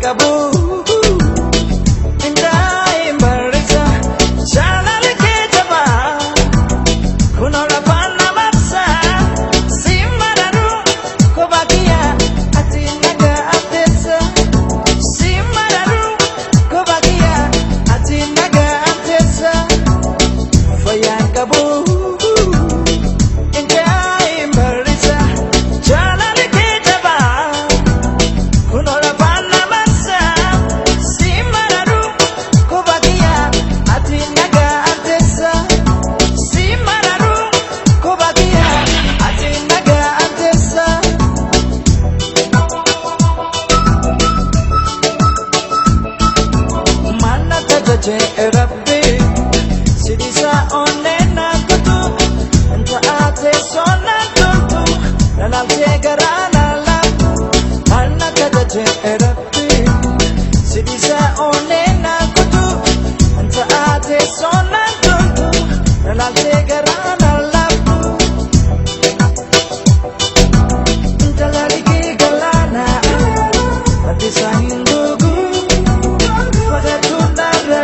kabu indai barisa jalali ketaba kunola panna matsa simararu kobakia atinaga atesa simararu kobakia atinaga atesa fayan kabu Rabbi sidisa onena kutu anta ate sona tuntu nalalte garana lapu manna kadaje Rabbi sidisa onena kutu anta ate sona tuntu nalalte garana lapu anta larigi galana ati sahindugu pada tunara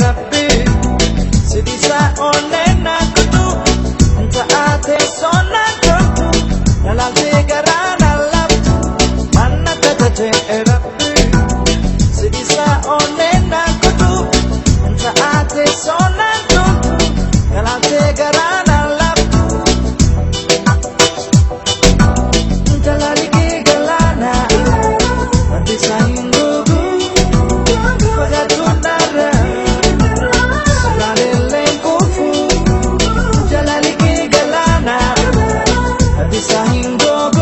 Rabbi sidisa onena kutu anta ate sona tuntu nalalte garana laptu manna tataje Rabbi sidisa onena kutu anta ate sona tuntu nalalte garana laptu anta larigi galana ati sahindugu pada tunara sahingo